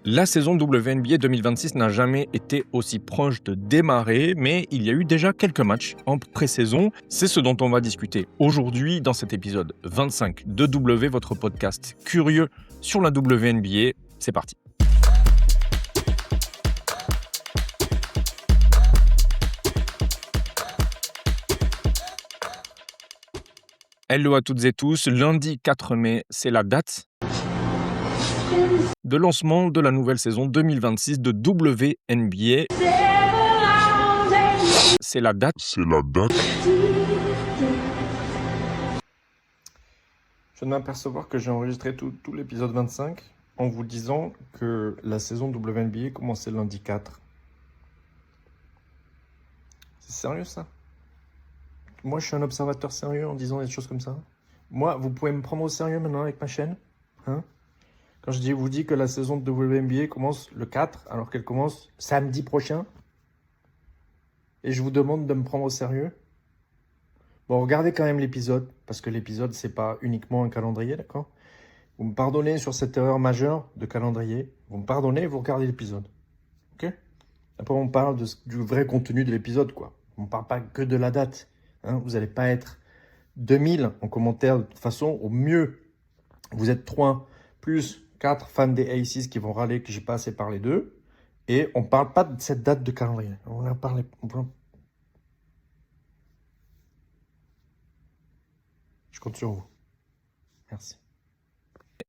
La saison WNBA 2026 n'a jamais été aussi proche de démarrer, mais il y a eu déjà quelques matchs en pré-saison. C'est ce dont on va discuter aujourd'hui dans cet épisode 25 de W, votre podcast curieux sur la WNBA. C'est parti. Hello à toutes et tous, lundi 4 mai, c'est la date de lancement de la nouvelle saison 2026 de WNBA. C'est la date. C'est la date. Je viens de m'apercevoir que j'ai enregistré tout l'épisode 25 en vous disant que la saison WNBA commençait lundi 4. C'est sérieux ça? Moi je suis un observateur sérieux en disant des choses comme ça? Moi, vous pouvez me prendre au sérieux maintenant avec ma chaîne? Hein? Quand je vous dis que la saison de WNBA commence le 4 alors qu'elle commence samedi prochain, et je vous demande de me prendre au sérieux? Bon, regardez quand même l'épisode, parce que l'épisode, c'est pas uniquement un calendrier, d'accord? Vous me pardonnez sur cette erreur majeure de calendrier. Vous me pardonnez et vous regardez l'épisode. Ok? Après, on parle du vrai contenu de l'épisode, quoi. On ne parle pas que de la date. Hein? Vous n'allez pas être 2000 en commentaire. De toute façon, au mieux, vous êtes 3 plus 4 fans des Aces qui vont râler que j'ai pas assez parlé d'eux. Et on ne parle pas de cette date de calendrier. On en parle. Je compte sur vous. Merci.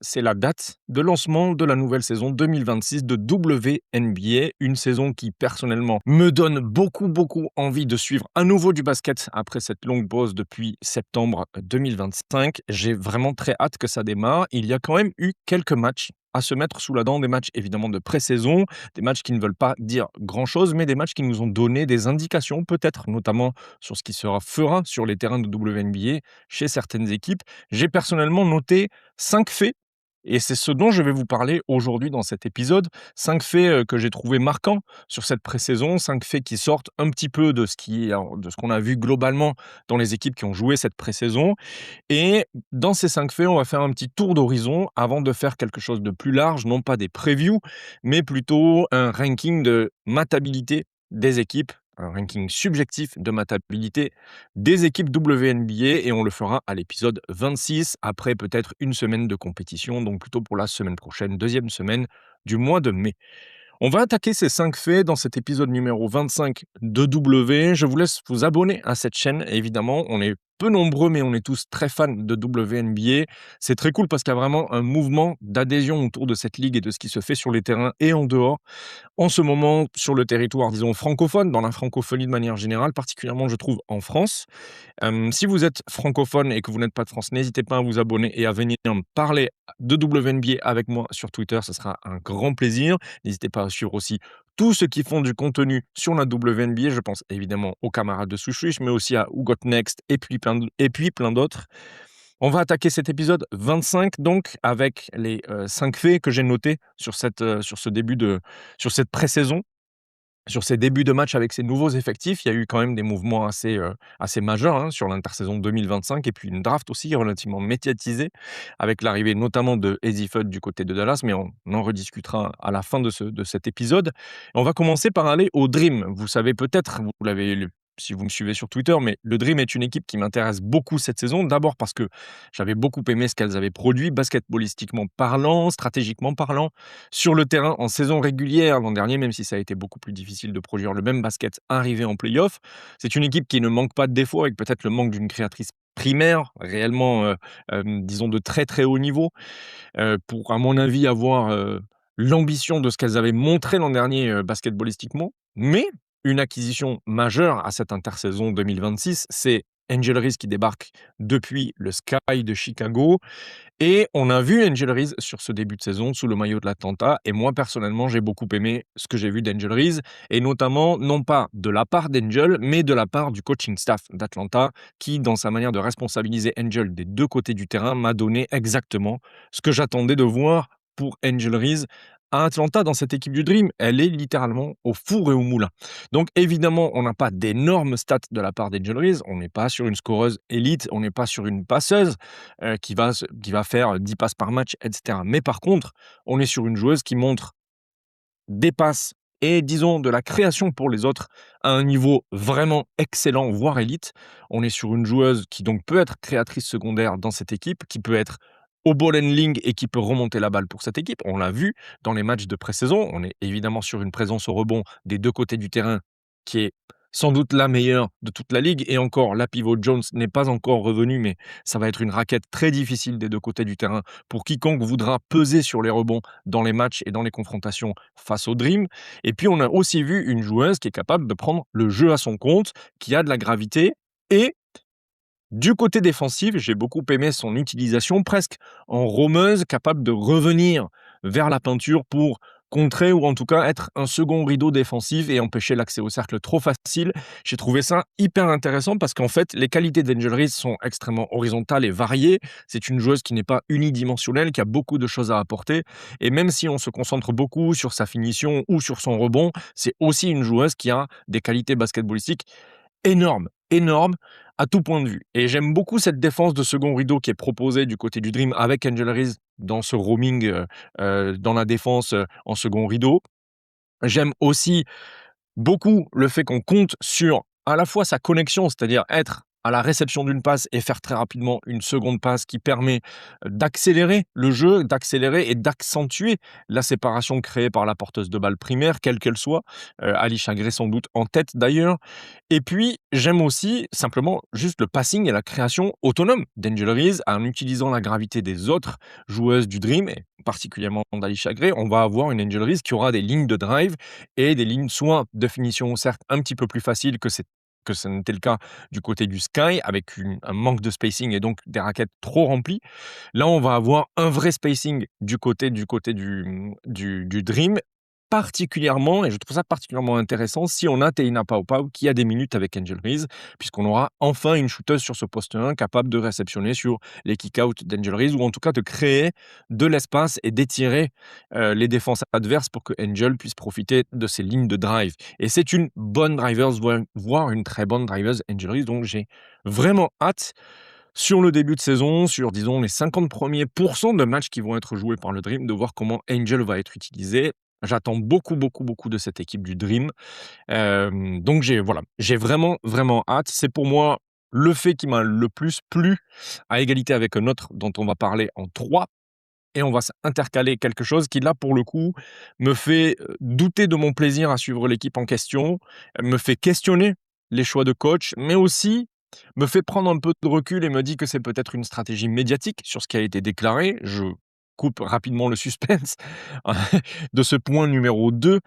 C'est la date de lancement de la nouvelle saison 2026 de WNBA, une saison qui personnellement me donne beaucoup envie de suivre à nouveau du basket après cette longue pause depuis septembre 2025. J'ai vraiment très hâte que ça démarre. Il y a quand même eu quelques matchs à se mettre sous la dent, des matchs évidemment de pré-saison, des matchs qui ne veulent pas dire grand-chose, mais des matchs qui nous ont donné des indications peut-être, notamment sur ce qui fera sur les terrains de WNBA chez certaines équipes. J'ai personnellement noté 5 faits. Et c'est ce dont je vais vous parler aujourd'hui dans cet épisode. 5 faits que j'ai trouvé marquants sur cette pré-saison, 5 faits qui sortent un petit peu de ce qu'on a vu globalement dans les équipes qui ont joué cette pré-saison. Et dans ces 5 faits, on va faire un petit tour d'horizon avant de faire quelque chose de plus large, non pas des previews, mais plutôt un ranking de matabilité des équipes, un ranking subjectif de matabilité des équipes WNBA, et on le fera à l'épisode 26, après peut-être une semaine de compétition, donc plutôt pour la semaine prochaine, deuxième semaine du mois de mai. On va attaquer ces 5 faits dans cet épisode numéro 25 de W. Je vous laisse vous abonner à cette chaîne. Évidemment, on est peu nombreux, mais on est tous très fans de WNBA. C'est très cool parce qu'il y a vraiment un mouvement d'adhésion autour de cette ligue et de ce qui se fait sur les terrains et en dehors. En ce moment, sur le territoire, disons, francophone, dans la francophonie de manière générale, particulièrement, je trouve, en France. Si vous êtes francophone et que vous n'êtes pas de France, n'hésitez pas à vous abonner et à venir me parler de WNBA avec moi sur Twitter. Ce sera un grand plaisir. N'hésitez pas à suivre aussi tous ceux qui font du contenu sur la WNBA. Je pense évidemment aux camarades de Souchouche, mais aussi à Who Got Next et puis plein d'autres. On va attaquer cet épisode 25 donc avec les 5 faits que j'ai notés sur cette pré-saison. Sur ces débuts de match avec ces nouveaux effectifs, il y a eu quand même des mouvements assez majeurs sur l'intersaison 2025, et puis une draft aussi relativement médiatisée avec l'arrivée notamment de Eddie Fudd du côté de Dallas, mais on en rediscutera à la fin de cet épisode. On va commencer par aller au Dream. Vous savez peut-être, vous l'avez lu si vous me suivez sur Twitter, mais le Dream est une équipe qui m'intéresse beaucoup cette saison. D'abord parce que j'avais beaucoup aimé ce qu'elles avaient produit, basketballistiquement parlant, stratégiquement parlant, sur le terrain en saison régulière l'an dernier, même si ça a été beaucoup plus difficile de produire le même basket arrivé en play-off. C'est une équipe qui ne manque pas de défauts, avec peut-être le manque d'une créatrice primaire, réellement, disons, de très haut niveau, pour, à mon avis, avoir l'ambition de ce qu'elles avaient montré l'an dernier basketballistiquement. Mais une acquisition majeure à cette intersaison 2026, c'est Angel Reese qui débarque depuis le Sky de Chicago. Et on a vu Angel Reese sur ce début de saison sous le maillot de l'Atlanta. Et moi, personnellement, j'ai beaucoup aimé ce que j'ai vu d'Angel Reese. Et notamment, non pas de la part d'Angel, mais de la part du coaching staff d'Atlanta, qui, dans sa manière de responsabiliser Angel des deux côtés du terrain, m'a donné exactement ce que j'attendais de voir pour Angel Reese à Atlanta dans cette équipe du Dream. Elle est littéralement au four et au moulin. Donc évidemment, on n'a pas d'énormes stats de la part d'Angel Reese. On n'est pas sur une scoreuse élite, on n'est pas sur une passeuse qui va faire 10 passes par match, etc. Mais par contre, on est sur une joueuse qui montre des passes et disons de la création pour les autres à un niveau vraiment excellent, voire élite. On est sur une joueuse qui donc peut être créatrice secondaire dans cette équipe, qui peut être au ball handling et qui peut remonter la balle pour cette équipe. On l'a vu dans les matchs de pré-saison. On est évidemment sur une présence au rebond des deux côtés du terrain qui est sans doute la meilleure de toute la ligue. Et encore, la pivot Jones n'est pas encore revenue, mais ça va être une raquette très difficile des deux côtés du terrain pour quiconque voudra peser sur les rebonds dans les matchs et dans les confrontations face au Dream. Et puis, on a aussi vu une joueuse qui est capable de prendre le jeu à son compte, qui a de la gravité. Et du côté défensif, j'ai beaucoup aimé son utilisation presque en romeuse, capable de revenir vers la peinture pour contrer ou en tout cas être un second rideau défensif et empêcher l'accès au cercle trop facile. J'ai trouvé ça hyper intéressant parce qu'en fait, les qualités d'Angel Reese sont extrêmement horizontales et variées. C'est une joueuse qui n'est pas unidimensionnelle, qui a beaucoup de choses à apporter. Et même si on se concentre beaucoup sur sa finition ou sur son rebond, c'est aussi une joueuse qui a des qualités basketballistiques énormes à tout point de vue. Et j'aime beaucoup cette défense de second rideau qui est proposée du côté du Dream avec Angel Reese dans ce roaming dans la défense en second rideau. J'aime aussi beaucoup le fait qu'on compte sur à la fois sa connexion, c'est-à-dire être à la réception d'une passe et faire très rapidement une seconde passe qui permet d'accélérer le jeu, d'accélérer et d'accentuer la séparation créée par la porteuse de balle primaire, quelle qu'elle soit. Alisha Gray sans doute en tête d'ailleurs. Et puis, j'aime aussi simplement juste le passing et la création autonome d'Angel Reese en utilisant la gravité des autres joueuses du Dream, et particulièrement d'Alisha Gray. On va avoir une Angel Reese qui aura des lignes de drive et des lignes soit de finition au cercle un petit peu plus faciles que ce n'était le cas du côté du Sky, avec un manque de spacing et donc des raquettes trop remplies. Là, on va avoir un vrai spacing du côté du Dream, particulièrement, et je trouve ça particulièrement intéressant, si on a Teina Paopao qui a des minutes avec Angel Reese, puisqu'on aura enfin une shooteuse sur ce poste 1 capable de réceptionner sur les kick-out d'Angel Reese, ou en tout cas de créer de l'espace et d'étirer les défenses adverses pour que Angel puisse profiter de ses lignes de drive. Et c'est une bonne driver, voire une très bonne driver, Angel Reese, donc j'ai vraiment hâte sur le début de saison, sur disons les 50 premiers pourcents de matchs qui vont être joués par le Dream, de voir comment Angel va être utilisé. J'attends beaucoup de cette équipe du Dream. Donc j'ai vraiment hâte. C'est pour moi le fait qui m'a le plus plu, à égalité avec un autre dont on va parler en 3. Et on va s'intercaler quelque chose qui, là, pour le coup, me fait douter de mon plaisir à suivre l'équipe en question, me fait questionner les choix de coach, mais aussi me fait prendre un peu de recul et me dit que c'est peut-être une stratégie médiatique sur ce qui a été déclaré. Je coupe rapidement le suspense de ce point numéro 2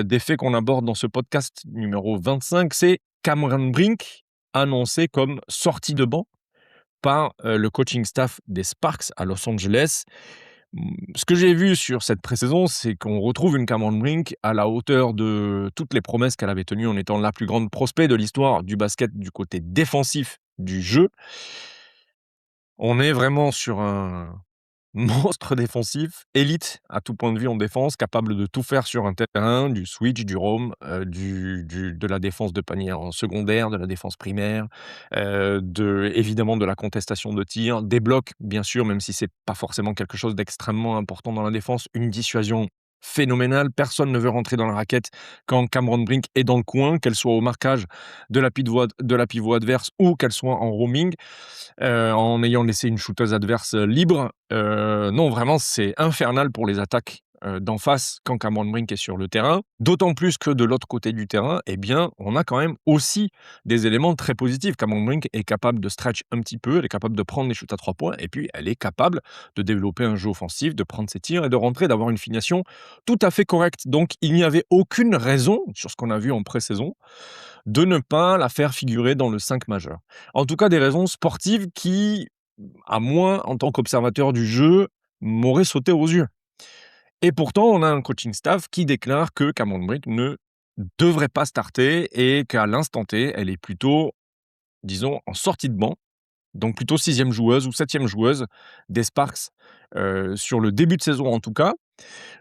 des faits qu'on aborde dans ce podcast numéro 25. C'est Cameron Brink annoncé comme sortie de banc par le coaching staff des Sparks à Los Angeles. Ce que j'ai vu sur cette pré-saison, c'est qu'on retrouve une Cameron Brink à la hauteur de toutes les promesses qu'elle avait tenues en étant la plus grande prospect de l'histoire du basket du côté défensif du jeu. On est vraiment sur un monstre défensif, élite à tout point de vue en défense, capable de tout faire sur un terrain, du switch, du roam, de la défense de panier en secondaire, de la défense primaire, évidemment de la contestation de tir, des blocs, bien sûr, même si c'est pas forcément quelque chose d'extrêmement important dans la défense, une dissuasion phénoménale. Personne ne veut rentrer dans la raquette quand Cameron Brink est dans le coin, qu'elle soit au marquage de la pivot adverse ou qu'elle soit en roaming. En ayant laissé une shooteuse adverse libre. Non, vraiment, c'est infernal pour les attaques d'en face quand Cameron Brink est sur le terrain. D'autant plus que de l'autre côté du terrain, eh bien, on a quand même aussi des éléments très positifs. Cameron Brink est capable de stretch un petit peu, elle est capable de prendre des shoots à 3 points, et puis elle est capable de développer un jeu offensif, de prendre ses tirs et de rentrer, d'avoir une finition tout à fait correcte. Donc, il n'y avait aucune raison, sur ce qu'on a vu en pré-saison, de ne pas la faire figurer dans le 5 majeur. En tout cas, des raisons sportives qui, à moi, en tant qu'observateur du jeu, m'auraient sauté aux yeux. Et pourtant, on a un coaching staff qui déclare que Cameron Brink ne devrait pas starter et qu'à l'instant T, elle est plutôt, disons, en sortie de banc, donc plutôt 6e joueuse ou 7e joueuse des Sparks sur le début de saison en tout cas.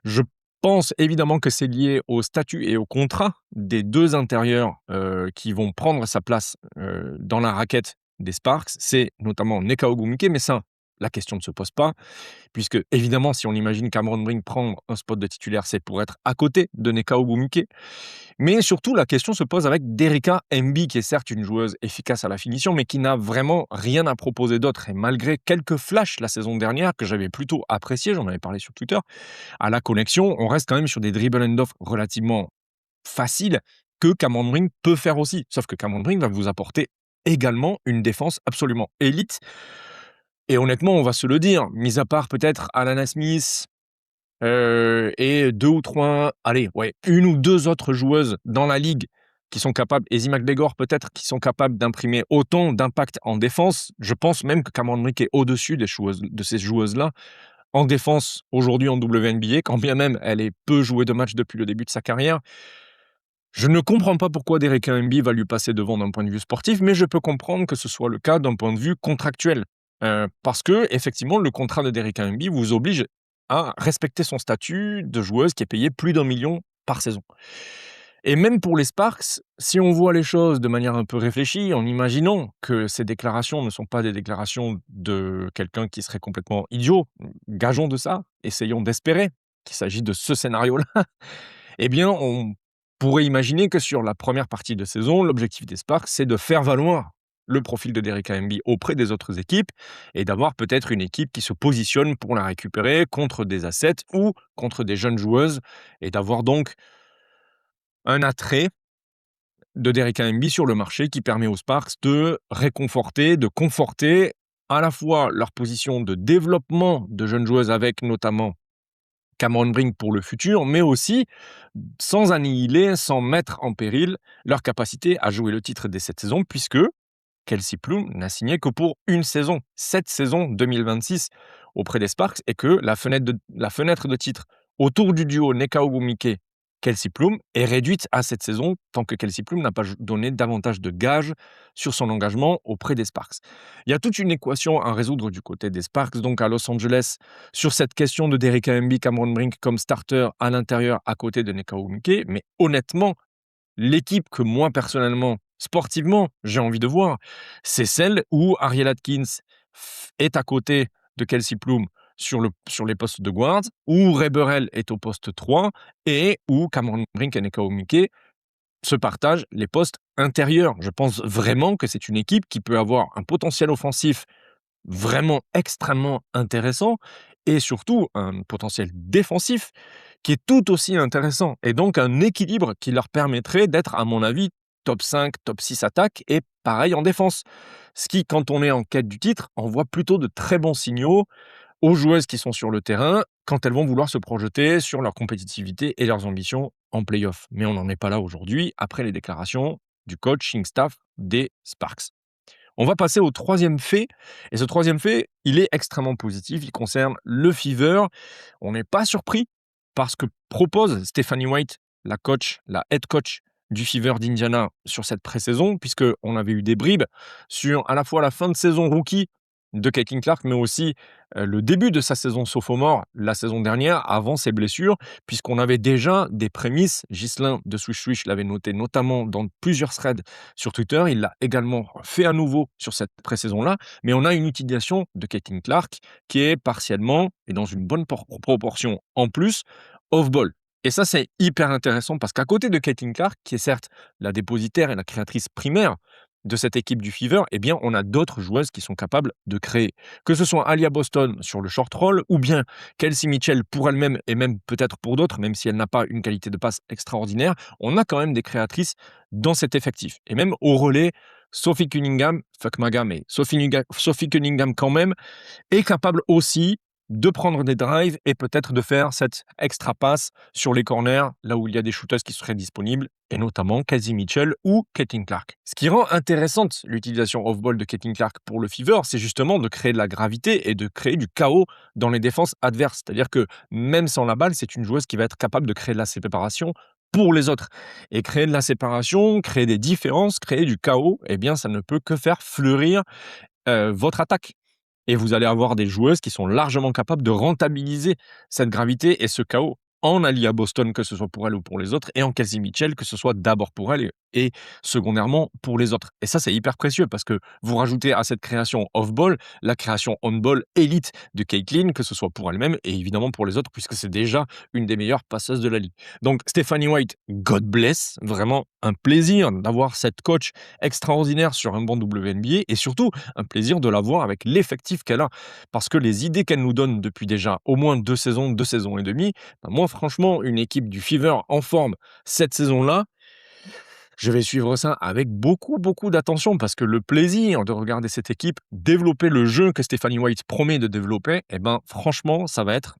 Je pense évidemment que c'est lié au statut et au contrat des 2 intérieurs qui vont prendre sa place dans la raquette des Sparks. C'est notamment Nneka Ogwumike, mais ça, la question ne se pose pas, puisque évidemment, si on imagine Cameron Brink prendre un spot de titulaire, c'est pour être à côté de Nneka Ogwumike. Mais surtout, la question se pose avec Derika Mbi, qui est certes une joueuse efficace à la finition, mais qui n'a vraiment rien à proposer d'autre. Et malgré quelques flashs la saison dernière, que j'avais plutôt apprécié, j'en avais parlé sur Twitter, à la connexion, on reste quand même sur des dribble and off relativement faciles que Cameron Brink peut faire aussi. Sauf que Cameron Brink va vous apporter également une défense absolument élite. Et honnêtement, on va se le dire, mis à part peut-être Alana Smith, et 2 ou 3, allez, ouais, 1 ou 2 autres joueuses dans la ligue qui sont capables, et Ezi McGregor peut-être, qui sont capables d'imprimer autant d'impact en défense. Je pense même que Cameron Brink est au-dessus de ces joueuses-là en défense aujourd'hui en WNBA, quand bien même elle ait peu joué de matchs depuis le début de sa carrière. Je ne comprends pas pourquoi Derek Mbi va lui passer devant d'un point de vue sportif, mais je peux comprendre que ce soit le cas d'un point de vue contractuel. Parce que, effectivement, le contrat de Derek Mbi vous oblige à respecter son statut de joueuse qui est payée plus d'1 million par saison. Et même pour les Sparks, si on voit les choses de manière un peu réfléchie, en imaginant que ces déclarations ne sont pas des déclarations de quelqu'un qui serait complètement idiot, gageons de ça, essayons d'espérer qu'il s'agit de ce scénario-là, eh bien, on pourrait imaginer que sur la première partie de saison, l'objectif des Sparks, c'est de faire valoir le profil de Derika Mbi auprès des autres équipes et d'avoir peut-être une équipe qui se positionne pour la récupérer contre des assets ou contre des jeunes joueuses et d'avoir donc un attrait de Derika Mbi sur le marché qui permet aux Sparks de réconforter, de conforter à la fois leur position de développement de jeunes joueuses avec notamment Cameron Brink pour le futur, mais aussi sans annihiler, sans mettre en péril leur capacité à jouer le titre dès cette saison, puisque Kelsey Plum n'a signé que pour une saison, cette saison 2026 auprès des Sparks, et que la fenêtre de titre autour du duo Nneka Ogwumike Kelsey Plum est réduite à cette saison, tant que Kelsey Plum n'a pas donné davantage de gages sur son engagement auprès des Sparks. Il y a toute une équation à résoudre du côté des Sparks, donc à Los Angeles, sur cette question de Derika Mbi, Cameron Brink comme starter à l'intérieur à côté de Nneka Ogwumike, mais honnêtement, l'équipe que moi, personnellement, sportivement, j'ai envie de voir, c'est celle où Ariel Atkins est à côté de Kelsey Plum sur les postes de guard, où Ray Burrell est au poste 3 et où Cameron Brink et Nneka Ogwumike se partagent les postes intérieurs. Je pense vraiment que c'est une équipe qui peut avoir un potentiel offensif vraiment extrêmement intéressant et surtout un potentiel défensif qui est tout aussi intéressant et donc un équilibre qui leur permettrait d'être, à mon avis, top 5, top 6 attaque et pareil en défense. Ce qui, quand on est en quête du titre, envoie plutôt de très bons signaux aux joueuses qui sont sur le terrain quand elles vont vouloir se projeter sur leur compétitivité et leurs ambitions en play-off. Mais on n'en est pas là aujourd'hui après les déclarations du coaching staff des Sparks. On va passer au troisième fait, et ce troisième fait, il est extrêmement positif, il concerne le Fever. On n'est pas surpris par ce que propose Stephanie White, la head coach du Fever d'Indiana sur cette pré-saison, puisqu'on avait eu des bribes sur à la fois la fin de saison rookie de Caitlin Clark, mais aussi le début de sa saison sophomore la saison dernière, avant ses blessures, puisqu'on avait déjà des prémices. Ghislain de Swish Swish l'avait noté notamment dans plusieurs threads sur Twitter. Il l'a également fait à nouveau sur cette pré-saison-là. Mais on a une utilisation de Caitlin Clark qui est partiellement, et dans une bonne proportion en plus, off-ball. Et ça, c'est hyper intéressant parce qu'à côté de Caitlin Clark, qui est certes la dépositaire et la créatrice primaire de cette équipe du Fever, eh bien, on a d'autres joueuses qui sont capables de créer. Que ce soit Alia Boston sur le short roll, ou bien Kelsey Mitchell pour elle-même, et même peut-être pour d'autres, même si elle n'a pas une qualité de passe extraordinaire, on a quand même des créatrices dans cet effectif. Et même au relais, Sophie Cunningham, fuck Maga, mais Sophie Cunningham quand même, est capable aussi de prendre des drives et peut-être de faire cette extra passe sur les corners, là où il y a des shooters qui seraient disponibles, et notamment Kelsey Mitchell ou Caitlin Clark. Ce qui rend intéressante l'utilisation off-ball de Caitlin Clark pour le Fever, c'est justement de créer de la gravité et de créer du chaos dans les défenses adverses. C'est-à-dire que même sans la balle, c'est une joueuse qui va être capable de créer de la séparation pour les autres. Et créer de la séparation, créer des différences, créer du chaos, eh bien ça ne peut que faire fleurir votre attaque. Et vous allez avoir des joueuses qui sont largement capables de rentabiliser cette gravité et ce chaos en Alia Boston, que ce soit pour elle ou pour les autres, et en Kelsey Mitchell, que ce soit d'abord pour elle et secondairement pour les autres. Et ça, c'est hyper précieux parce que vous rajoutez à cette création off-ball la création on-ball élite de Caitlin, que ce soit pour elle-même et évidemment pour les autres, puisque c'est déjà une des meilleures passeuses de la ligue. Donc Stephanie White, God bless, vraiment un plaisir d'avoir cette coach extraordinaire sur un banc WNBA et surtout un plaisir de la voir avec l'effectif qu'elle a. Parce que les idées qu'elle nous donne depuis déjà au moins 2 saisons et demie, ben moi franchement, une équipe du Fever en forme cette saison-là, je vais suivre ça avec beaucoup, beaucoup d'attention parce que le plaisir de regarder cette équipe développer le jeu que Stephanie White promet de développer, eh ben, franchement, ça va être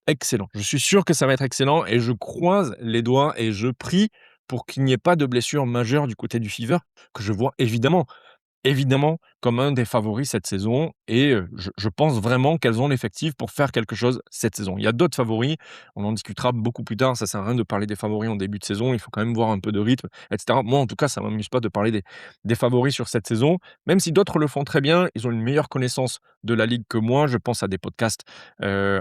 excellent. Je suis sûr que ça va être excellent et je croise les doigts et je prie pour qu'il n'y ait pas de blessure majeure du côté du Fever, que je vois évidemment comme un des favoris cette saison et je pense vraiment qu'elles ont l'effectif pour faire quelque chose cette saison. Il y a d'autres favoris, on en discutera beaucoup plus tard, ça sert à rien de parler des favoris en début de saison, il faut quand même voir un peu de rythme, et cetera. Moi, en tout cas, ça m'amuse pas de parler des favoris sur cette saison, même si d'autres le font très bien, ils ont une meilleure connaissance de la ligue que moi. Je pense à des podcasts,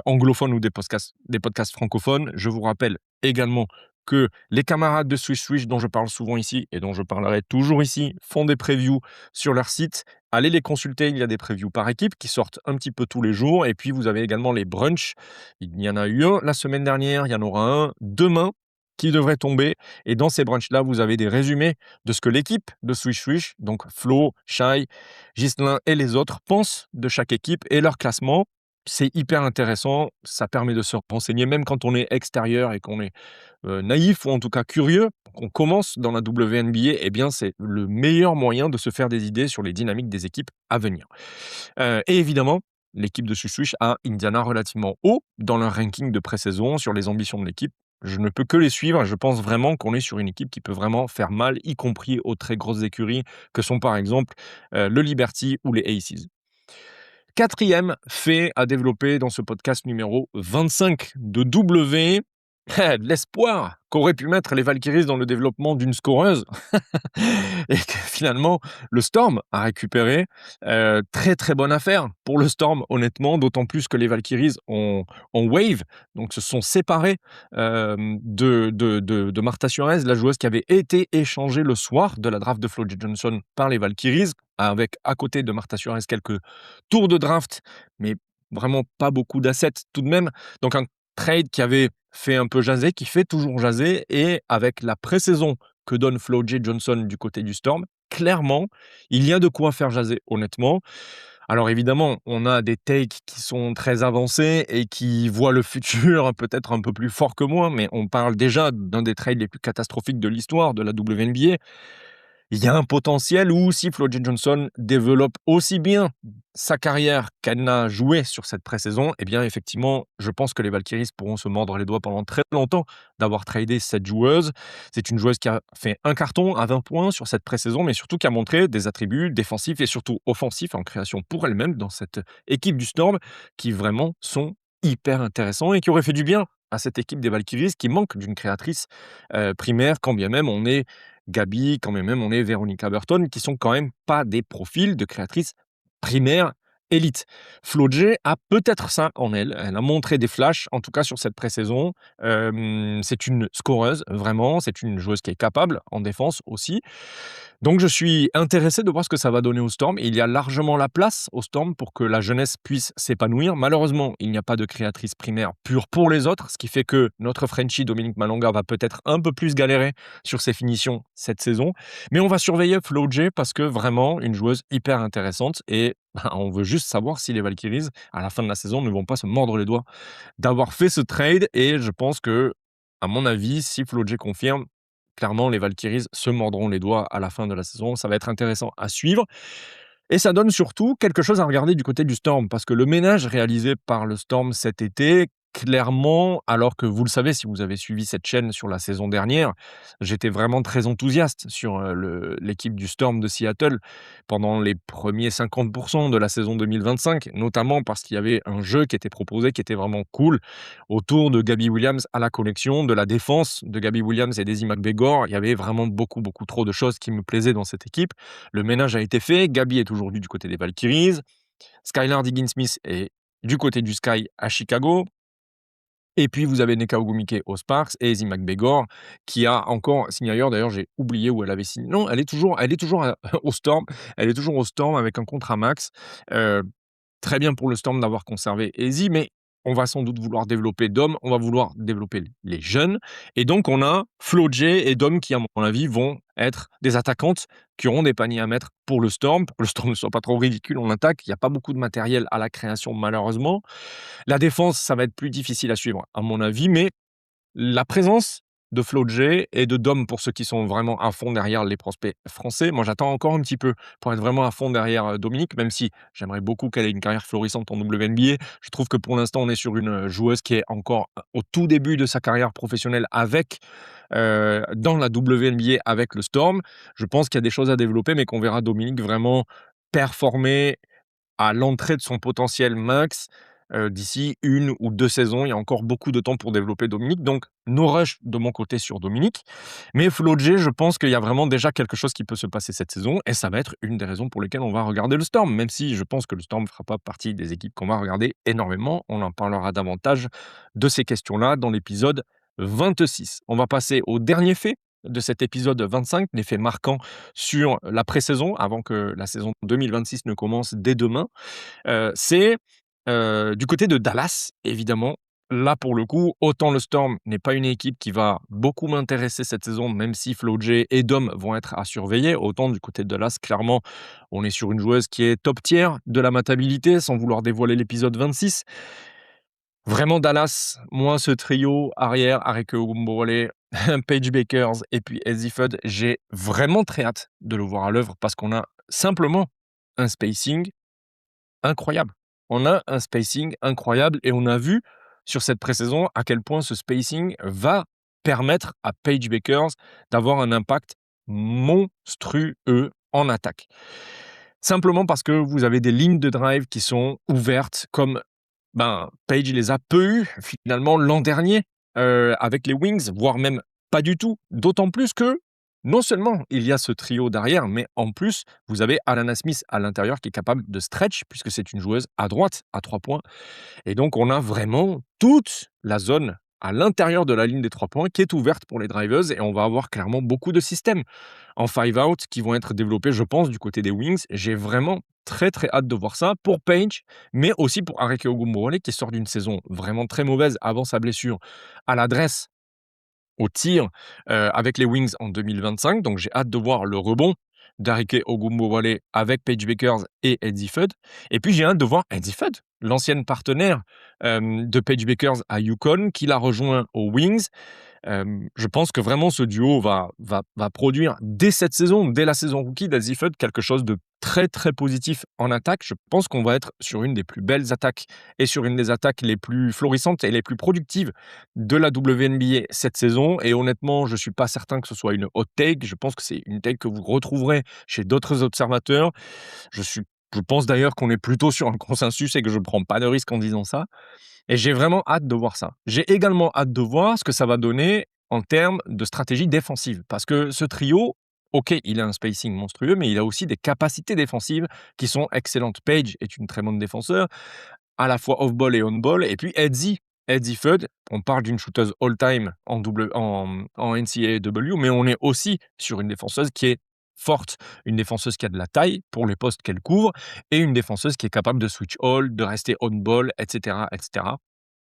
anglophones ou des podcasts francophones. Je vous rappelle également que les camarades de Swish Swish dont je parle souvent ici et dont je parlerai toujours ici, font des previews sur leur site. Allez les consulter, il y a des previews par équipe qui sortent un petit peu tous les jours. Et puis, vous avez également les brunchs. Il y en a eu un la semaine dernière, il y en aura un demain qui devrait tomber. Et dans ces brunchs-là, vous avez des résumés de ce que l'équipe de Swish Swish, donc Flo, Shai, Ghislain et les autres, pensent de chaque équipe et leur classement. C'est hyper intéressant, ça permet de se renseigner, même quand on est extérieur et qu'on est naïf ou en tout cas curieux, qu'on commence dans la WNBA, eh bien, c'est le meilleur moyen de se faire des idées sur les dynamiques des équipes à venir. Et évidemment, l'équipe de Swish a Indiana relativement haut dans leur ranking de pré-saison sur les ambitions de l'équipe. Je ne peux que les suivre. Je pense vraiment qu'on est sur une équipe qui peut vraiment faire mal, y compris aux très grosses écuries que sont par exemple le Liberty ou les Aces. Quatrième fait à développer dans ce podcast numéro 25 de W, de l'espoir qu'auraient pu mettre les Valkyries dans le développement d'une scoreuse et que finalement le Storm a récupéré. Très très bonne affaire pour le Storm honnêtement, d'autant plus que les Valkyries ont wave, donc se sont séparés de Martha Suarez, la joueuse qui avait été échangée le soir de la draft de Flo Johnson par les Valkyries, avec à côté de Martha Suarez quelques tours de draft, mais vraiment pas beaucoup d'assets tout de même. Donc un trade qui avait fait un peu jaser, qui fait toujours jaser, et avec la pré-saison que donne Flo J. Johnson du côté du Storm, clairement, il y a de quoi faire jaser, honnêtement. Alors évidemment, on a des takes qui sont très avancés et qui voient le futur peut-être un peu plus fort que moi, mais on parle déjà d'un des trades les plus catastrophiques de l'histoire de la WNBA. Il y a un potentiel où si Flo J. Johnson développe aussi bien sa carrière qu'elle n'a joué sur cette pré-saison, eh bien effectivement, je pense que les Valkyries pourront se mordre les doigts pendant très longtemps d'avoir tradé cette joueuse. C'est une joueuse qui a fait un carton à 20 points sur cette pré-saison, mais surtout qui a montré des attributs défensifs et surtout offensifs en création pour elle-même dans cette équipe du Storm qui vraiment sont hyper intéressants et qui auraient fait du bien à cette équipe des Valkyries qui manque d'une créatrice primaire, quand bien même on est Gabi, quand même on est Veronica Burton, qui sont quand même pas des profils de créatrices primaires élite. Flo J a peut-être ça en elle. Elle a montré des flashs, en tout cas sur cette pré-saison. C'est une scoreuse, vraiment. C'est une joueuse qui est capable en défense aussi. Donc je suis intéressé de voir ce que ça va donner au Storm. Il y a largement la place au Storm pour que la jeunesse puisse s'épanouir. Malheureusement, il n'y a pas de créatrice primaire pure pour les autres, ce qui fait que notre Frenchie Dominique Malonga va peut-être un peu plus galérer sur ses finitions cette saison. Mais on va surveiller Flo J parce que vraiment une joueuse hyper intéressante et on veut juste savoir si les Valkyries, à la fin de la saison, ne vont pas se mordre les doigts d'avoir fait ce trade. Et je pense que, à mon avis, si Flo J confirme, clairement, les Valkyries se mordront les doigts à la fin de la saison. Ça va être intéressant à suivre. Et ça donne surtout quelque chose à regarder du côté du Storm, parce que le ménage réalisé par le Storm cet été, clairement, alors que vous le savez, si vous avez suivi cette chaîne sur la saison dernière, j'étais vraiment très enthousiaste sur l'équipe du Storm de Seattle pendant les premiers 50% de la saison 2025, notamment parce qu'il y avait un jeu qui était proposé, qui était vraiment cool, autour de Gabby Williams à la collection, de la défense de Gabby Williams et Daisy McGregor. Il y avait vraiment beaucoup trop de choses qui me plaisaient dans cette équipe. Le ménage a été fait, Gabby est aujourd'hui du côté des Valkyries, Skylar Diggins-Smith est du côté du Sky à Chicago. Et puis vous avez Nneka Ogwumike aux Sparks et Ezi McGregor qui a encore signé ailleurs. D'ailleurs, j'ai oublié où elle avait signé. Non, elle est toujours au Storm. Elle est toujours au Storm avec un contrat max. Heu, Très bien pour le Storm d'avoir conservé Ezi, mais on va sans doute vouloir développer Dom, on va vouloir développer les jeunes. Et donc, on a Flo J et Dom qui, à mon avis, vont être des attaquantes qui auront des paniers à mettre pour le Storm. Pour que le Storm ne soit pas trop ridicule en attaque, il n'y a pas beaucoup de matériel à la création, malheureusement. La défense, ça va être plus difficile à suivre, à mon avis, mais la présence de Flo J et de Dom, pour ceux qui sont vraiment à fond derrière les prospects français, moi j'attends encore un petit peu pour être vraiment à fond derrière Dominique, même si j'aimerais beaucoup qu'elle ait une carrière florissante en WNBA. Je trouve que pour l'instant, on est sur une joueuse qui est encore au tout début de sa carrière professionnelle dans la WNBA avec le Storm. Je pense qu'il y a des choses à développer, mais qu'on verra Dominique vraiment performer à l'entrée de son potentiel max, d'ici 1 ou 2 saisons. Il y a encore beaucoup de temps pour développer Dominique, donc no rush de mon côté sur Dominique. Mais Flo J, je pense qu'il y a vraiment déjà quelque chose qui peut se passer cette saison et ça va être une des raisons pour lesquelles on va regarder le Storm, même si je pense que le Storm ne fera pas partie des équipes qu'on va regarder énormément. On en parlera davantage de ces questions-là dans l'épisode 26. On va passer au dernier fait de cet épisode 25, les faits marquants sur la pré-saison, avant que la saison 2026 ne commence dès demain. C'est du côté de Dallas, évidemment. Là, pour le coup, autant le Storm n'est pas une équipe qui va beaucoup m'intéresser cette saison, même si Flo J et Dom vont être à surveiller, autant du côté de Dallas, clairement, on est sur une joueuse qui est top tier de la matabilité, sans vouloir dévoiler l'épisode 26. Vraiment Dallas, moi ce trio arrière, Arike Ogunbowale, Paige Bakers et puis Ezzy Fudd, j'ai vraiment très hâte de le voir à l'œuvre parce qu'on a simplement un spacing incroyable. On a un spacing incroyable et on a vu sur cette pré-saison à quel point ce spacing va permettre à Paige Bakers d'avoir un impact monstrueux en attaque. Simplement parce que vous avez des lignes de drive qui sont ouvertes comme Paige les a peu eues finalement l'an dernier avec les Wings, voire même pas du tout. D'autant plus que non seulement il y a ce trio derrière, mais en plus, vous avez Alana Smith à l'intérieur qui est capable de stretch, puisque c'est une joueuse à droite, à 3 points. Et donc, on a vraiment toute la zone à l'intérieur de la ligne des 3 points qui est ouverte pour les drivers et on va avoir clairement beaucoup de systèmes en 5-out qui vont être développés, je pense, du côté des Wings. J'ai vraiment très très hâte de voir ça pour Paige, mais aussi pour Arike Ogunbowale qui sort d'une saison vraiment très mauvaise avant sa blessure à l'adresse au tir avec les Wings en 2025. Donc j'ai hâte de voir le rebond d'Arike Ogunbowale avec Paige Bakers et Eddie Fudd. Et puis j'ai hâte de voir Eddie Fudd, l'ancienne partenaire de Paige Bakers à Yukon, qui l'a rejoint aux Wings. Je pense que vraiment ce duo va produire dès cette saison, dès la saison rookie d'Eddie Fudd, quelque chose de très très positif en attaque. Je pense qu'on va être sur une des plus belles attaques et sur une des attaques les plus florissantes et les plus productives de la WNBA cette saison. Et honnêtement, je ne suis pas certain que ce soit une hot take. Je pense que c'est une take que vous retrouverez chez d'autres observateurs. Je pense d'ailleurs qu'on est plutôt sur un consensus et que je ne prends pas de risque en disant ça. Et j'ai vraiment hâte de voir ça. J'ai également hâte de voir ce que ça va donner en termes de stratégie défensive. Parce que ce trio, ok, il a un spacing monstrueux, mais il a aussi des capacités défensives qui sont excellentes. Paige est une très bonne défenseur, à la fois off-ball et on-ball. Et puis Eddie Fudd, on parle d'une shooteuse all-time en NCAA, mais on est aussi sur une défenseuse qui est forte, une défenseuse qui a de la taille pour les postes qu'elle couvre, et une défenseuse qui est capable de switch all, de rester on-ball, etc., etc.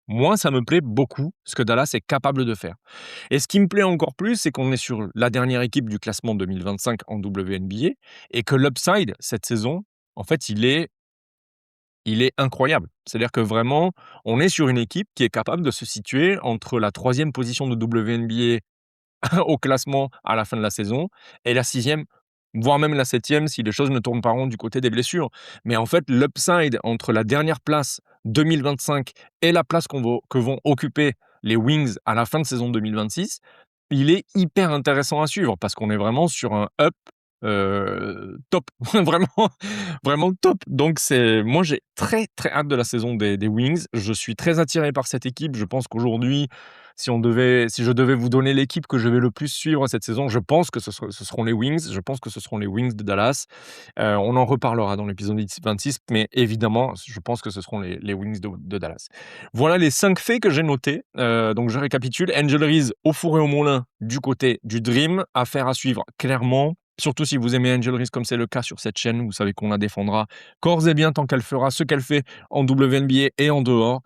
Moi, ça me plaît beaucoup ce que Dallas est capable de faire. Et ce qui me plaît encore plus, c'est qu'on est sur la dernière équipe du classement 2025 en WNBA et que l'upside cette saison, en fait, il est incroyable. C'est-à-dire que vraiment, on est sur une équipe qui est capable de se situer entre la 3e position de WNBA au classement à la fin de la saison et la 6e, voire même la 7e si les choses ne tournent pas rond du côté des blessures. Mais en fait, l'upside entre la dernière place 2025 et la place que vont occuper les Wings à la fin de saison 2026, il est hyper intéressant à suivre parce qu'on est vraiment sur un up top, vraiment, vraiment top. Donc moi j'ai très très hâte de la saison des Wings. Je suis très attiré par cette équipe. Je pense qu'aujourd'hui, si je devais vous donner l'équipe que je vais le plus suivre cette saison, je pense que ce seront les Wings. Je pense que ce seront les Wings de Dallas. On en reparlera dans l'épisode 26, mais évidemment, je pense que ce seront les Wings de Dallas. Voilà les 5 faits que j'ai notés. Donc je récapitule. Angel Reese au four et au moulin du côté du Dream. Affaire à suivre clairement. Surtout si vous aimez Angel Reese comme c'est le cas sur cette chaîne, vous savez qu'on la défendra corps et bien tant qu'elle fera ce qu'elle fait en WNBA et en dehors.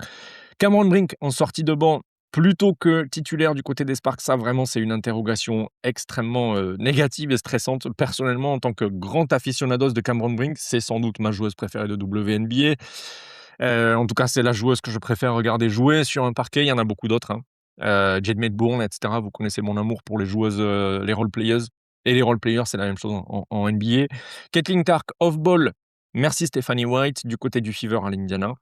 Cameron Brink en sortie de banc plutôt que titulaire du côté des Sparks, ça vraiment c'est une interrogation extrêmement négative et stressante. Personnellement, en tant que grand aficionados de Cameron Brink, c'est sans doute ma joueuse préférée de WNBA. En tout cas, c'est la joueuse que je préfère regarder jouer sur un parquet. Il y en a beaucoup d'autres. Jade Maybourne, etc. Vous connaissez mon amour pour les joueuses, les role-players. Et les role-players, c'est la même chose en NBA. Caitlin Clark, off-ball. Merci Stephanie White, du côté du Fever à l'Indiana.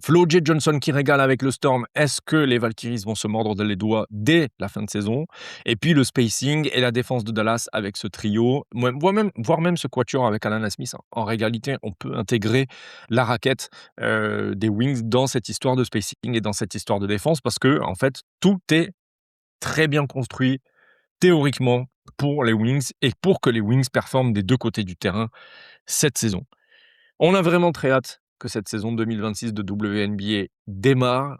Flo J. Johnson qui régale avec le Storm. Est-ce que les Valkyries vont se mordre les doigts dès la fin de saison? Et puis le spacing et la défense de Dallas avec ce trio, voire même ce quatuor avec Alana Smith. En réalité, on peut intégrer la raquette des Wings dans cette histoire de spacing et dans cette histoire de défense parce que, en fait, tout est très bien construit théoriquement pour les Wings et pour que les Wings performent des deux côtés du terrain cette saison. On a vraiment très hâte que cette saison 2026 de WNBA démarre.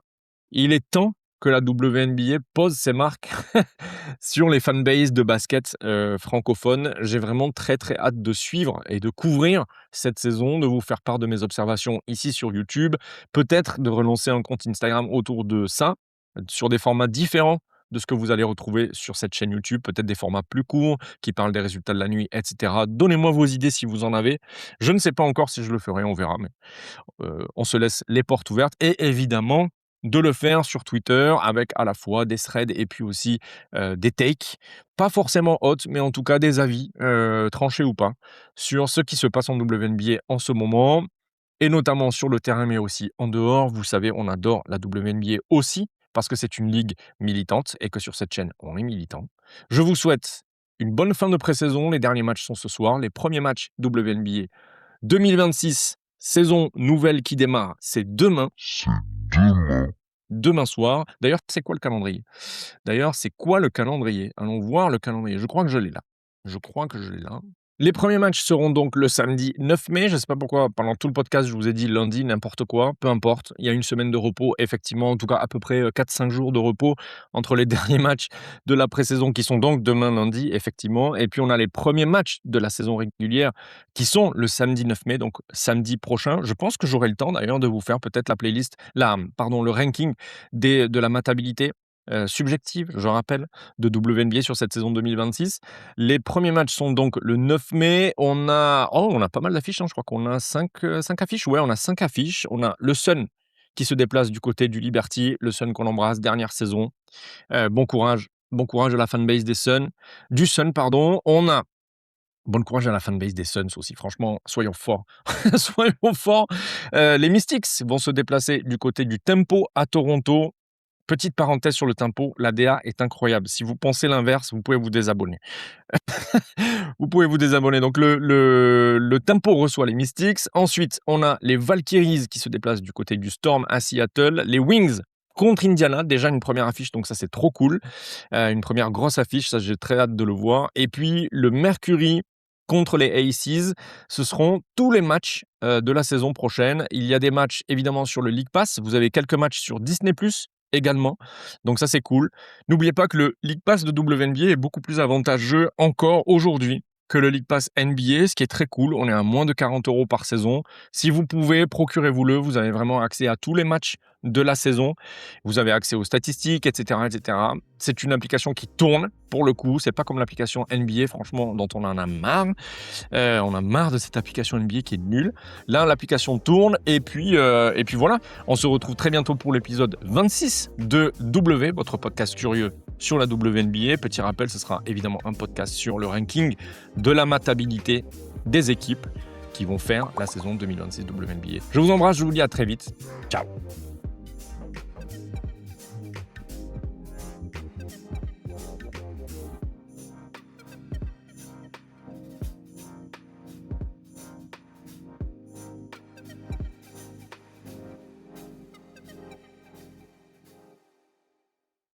Il est temps que la WNBA pose ses marques sur les fanbases de basket francophones. J'ai vraiment très très hâte de suivre et de couvrir cette saison, de vous faire part de mes observations ici sur YouTube, peut-être de relancer un compte Instagram autour de ça, sur des formats différents de ce que vous allez retrouver sur cette chaîne YouTube, peut-être des formats plus courts qui parlent des résultats de la nuit, etc. Donnez-moi vos idées si vous en avez. Je ne sais pas encore si je le ferai, on verra, mais on se laisse les portes ouvertes et évidemment de le faire sur Twitter avec à la fois des threads et puis aussi des takes, pas forcément hautes, mais en tout cas des avis, tranchés ou pas, sur ce qui se passe en WNBA en ce moment, et notamment sur le terrain, mais aussi en dehors. Vous savez, on adore la WNBA aussi, parce que c'est une ligue militante et que sur cette chaîne, on est militant. Je vous souhaite une bonne fin de pré-saison. Les derniers matchs sont ce soir. Les premiers matchs WNBA 2026, saison nouvelle qui démarre, c'est demain. Demain soir. D'ailleurs, c'est quoi le calendrier? Allons voir le calendrier. Je crois que je l'ai là. Les premiers matchs seront donc le samedi 9 mai. Je ne sais pas pourquoi, pendant tout le podcast, je vous ai dit lundi, n'importe quoi, peu importe. Il y a une semaine de repos, effectivement, en tout cas à peu près 4-5 jours de repos entre les derniers matchs de la pré-saison qui sont donc demain lundi, effectivement. Et puis on a les premiers matchs de la saison régulière qui sont le samedi 9 mai, donc samedi prochain. Je pense que j'aurai le temps d'ailleurs de vous faire peut-être le ranking de la matabilité subjective, je rappelle, de WNBA sur cette saison 2026. Les premiers matchs sont donc le 9 mai. On a pas mal d'affiches, hein. Je crois qu'on a 5 affiches. Ouais, on a 5 affiches. On a le Sun qui se déplace du côté du Liberty. Le Sun qu'on embrasse, dernière saison. Bon courage à la fanbase du Sun, pardon. On a bon courage à la fanbase des Suns aussi. Franchement, soyons forts. Soyons forts. Les Mystics vont se déplacer du côté du Tempo à Toronto. Petite parenthèse sur le Tempo, la DA est incroyable. Si vous pensez l'inverse, vous pouvez vous désabonner. Donc le Tempo reçoit les Mystics. Ensuite, on a les Valkyries qui se déplacent du côté du Storm à Seattle. Les Wings contre Indiana, déjà une première affiche, donc ça c'est trop cool. Une première grosse affiche, ça j'ai très hâte de le voir. Et puis le Mercury contre les Aces, ce seront tous les matchs de la saison prochaine. Il y a des matchs évidemment sur le League Pass. Vous avez quelques matchs sur Disney+, également. Donc ça, c'est cool. N'oubliez pas que le League Pass de WNBA est beaucoup plus avantageux encore aujourd'hui que le League Pass NBA, ce qui est très cool. On est à moins de 40 € par saison. Si vous pouvez, procurez-vous-le. Vous avez vraiment accès à tous les matchs de la saison. Vous avez accès aux statistiques, etc., etc. C'est une application qui tourne, pour le coup. C'est pas comme l'application NBA, franchement, dont on en a marre. On a marre de cette application NBA qui est nulle. Là, l'application tourne. Et puis voilà. On se retrouve très bientôt pour l'épisode 26 de W, votre podcast curieux sur la WNBA. Petit rappel, ce sera évidemment un podcast sur le ranking de la matabilité des équipes qui vont faire la saison 2026 WNBA. Je vous embrasse, je vous dis à très vite. Ciao.